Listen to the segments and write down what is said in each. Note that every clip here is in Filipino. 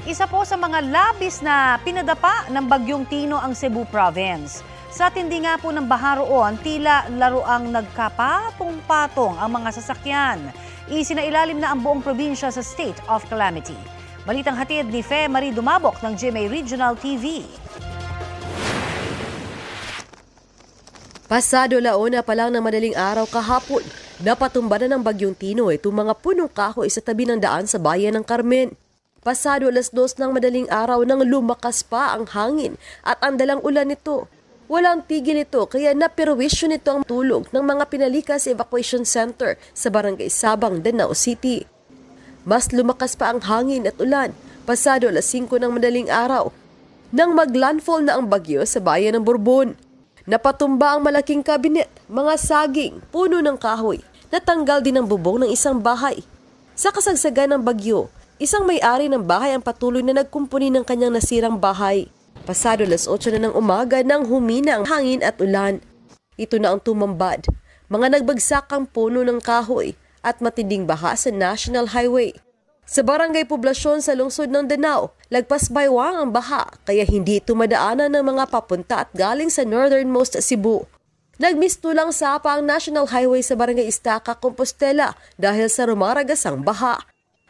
Isa po sa mga labis na pinadapa ng Bagyong Tino ang Cebu Province. Sa tindi nga po ng baha roon, tila laruang nagkapatong-patong ang mga sasakyan. Isinailalim na ang buong probinsya sa state of calamity. Balitang hatid ni Fe Marie Dumabok ng GMA Regional TV. Pasado laona pa lang ng madaling araw kahapon, napatumba na ng Bagyong Tino itong mga punong kahoy sa tabi ng daan sa bayan ng Carmen. Pasado 2:00 ng madaling araw nang lumakas pa ang hangin at ang dalang ulan nito. Walang tigil ito kaya napirwisyo nito ang tulog ng mga pinalikas evacuation center sa Barangay Sabang, Danao City. Mas lumakas pa ang hangin at ulan pasado 5:00 ng madaling araw nang maglandfall na ang bagyo sa bayan ng Borbon. Napatumba ang malaking kabinet, mga saging, puno ng kahoy, natanggal din ang bubong ng isang bahay. Sa kasagsagan ng bagyo, isang may-ari ng bahay ang patuloy na nagkumpuni ng kanyang nasirang bahay. Pasado 8:00 na ng umaga nang humina ang hangin at ulan. Ito na ang tumambad, mga nagbagsakang puno ng kahoy at matinding baha sa National Highway. Sa barangay poblasyon sa lungsod ng Danao, lagpas baywang ang baha kaya hindi ito madaanan ng mga papunta at galing sa northernmost Cebu. Nagmistulang sapa ang National Highway sa barangay Estaca, Compostela dahil sa rumaragasang baha.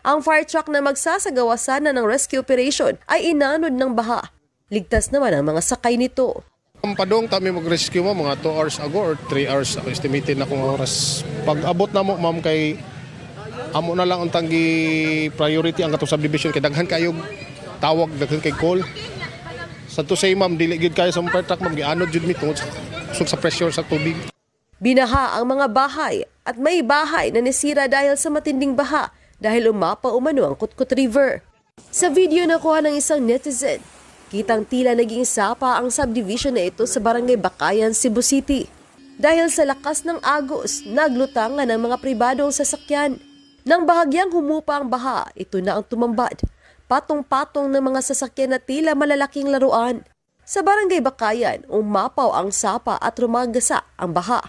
Ang fire truck na magsasagawa sana ng rescue operation ay inanod ng baha. Ligtas naman ang mga sakay nito. Ang padong kami mag-rescue mo mga 2 hours ago or 3 hours estimated na kung oras. Pag abot na mo ma'am kay amo na lang ang tanggi priority ang katong subdivision kay daghan kayo tawag daghan kay call. Sa to say ma'am dili gid kayo sa fire truck ma'am gianod jud mi tungod sa pressure sa tubig. Binaha ang mga bahay at may bahay na nasira dahil sa matinding baha dahil umapa umano ang Kutkut River. Sa video na kuha ng isang netizen, kitang tila naging sapa ang subdivision na ito sa Barangay Bakayan, Cebu City. Dahil sa lakas ng agos, naglutangan ang mga pribadong sasakyan. Nang bahagyang humupa ang baha, ito na ang tumambad. Patong-patong ng mga sasakyan na tila malalaking laruan. Sa Barangay Bakayan, umapaw ang sapa at rumagasa ang baha.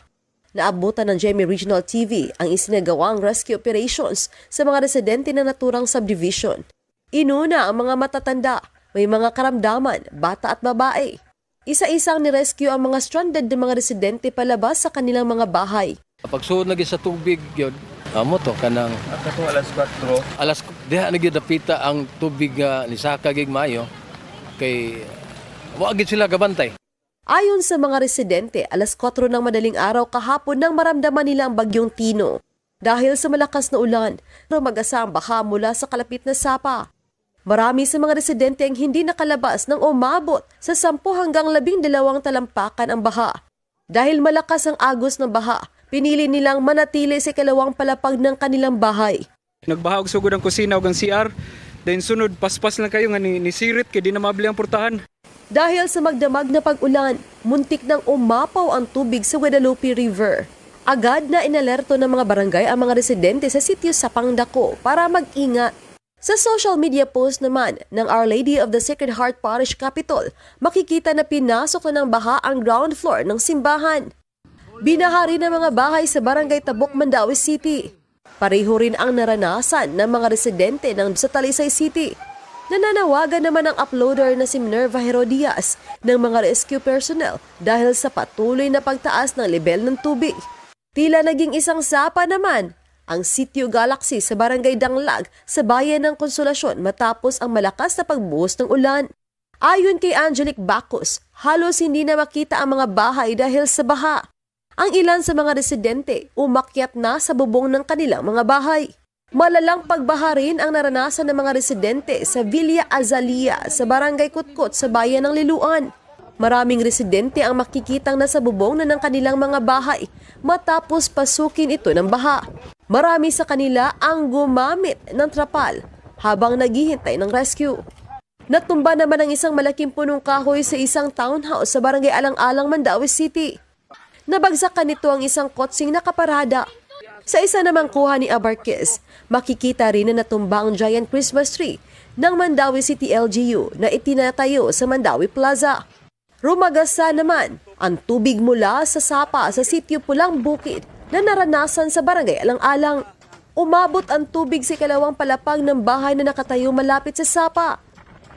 Naabutan ng GMA Regional TV ang isinagawang rescue operations sa mga residente na naturang subdivision. Inuna ang mga matatanda, may mga karamdaman, bata at babae. Isa-isang nirescue ang mga stranded na mga residente palabas sa kanilang mga bahay. Pagsuod lagi sa tubig yun, amo to kanang alas 4. diha na gyud napita ang tubig ni saka gig maayo kay wa gid sila gabantay. Ayon sa mga residente, alas 4 ng madaling araw kahapon nang maramdaman nila ang Bagyong Tino. Dahil sa malakas na ulan, rumagasa ang baha mula sa kalapit na sapa. Marami sa mga residente ang hindi nakalabas nang umabot sa 10 hanggang 12 talampakan ang baha. Dahil malakas ang agos ng baha, pinili nilang manatili sa ikalawang palapag ng kanilang bahay. Nagbahag sugod ang kusina ug ang CR, then sunod paspas lang kayo nga ni sirit kay di na mabili ang portahan. Dahil sa magdamag na pag-ulan, muntik nang umapaw ang tubig sa Guadalupe River. Agad na inalerto ng mga barangay ang mga residente sa sitio sa Pangdako para mag-ingat. Sa social media post naman ng Our Lady of the Sacred Heart Parish Capitol, makikita na pinasok na ng baha ang ground floor ng simbahan. Binaha rin ang mga bahay sa Barangay Tabok, Mandaue City. Pareho rin ang naranasan ng mga residente sa Talisay City. Nananawagan naman ang uploader na si Minerva Herodias ng mga rescue personnel dahil sa patuloy na pagtaas ng level ng tubig. Tila naging isang sapa naman ang Sitio Galaxy sa Barangay Danglag sa bayan ng Konsolasyon matapos ang malakas na pagbuhos ng ulan. Ayon kay Angelic Bacos, halos hindi na makita ang mga bahay dahil sa baha. Ang ilan sa mga residente umakyat na sa bubong ng kanilang mga bahay. Malalang pagbaha rin ang naranasan ng mga residente sa Villa Azalia sa Barangay Kutkot sa bayan ng Liloan. Maraming residente ang makikitang nasa bubong na ng kanilang mga bahay matapos pasukin ito ng baha. Marami sa kanila ang gumamit ng trapal habang naghihintay ng rescue. Natumba naman ang isang malaking punong kahoy sa isang townhouse sa Barangay Alang-Alang, Mandaue City. Nabagsakan nito ang isang kotsing nakaparada. Sa isa namang kuha ni Abarquez, makikita rin na natumba ang giant Christmas tree ng Mandaue City LGU na itinatayo sa Mandaue Plaza. Rumagasa naman ang tubig mula sa sapa sa sitio Pulang Bukid na naranasan sa Barangay Alang-Alang. Umabot ang tubig sa ikalawang palapag ng bahay na nakatayo malapit sa sapa.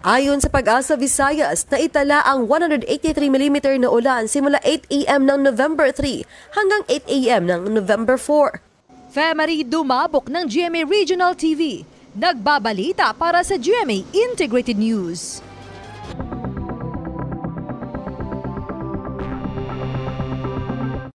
Ayon sa Pag-asa Visayas, naitala ang 183mm na ulan simula 8 a.m. ng November 3 hanggang 8 a.m. ng November 4. Femari Dumabok ng GMA Regional TV. Nagbabalita para sa GMA Integrated News.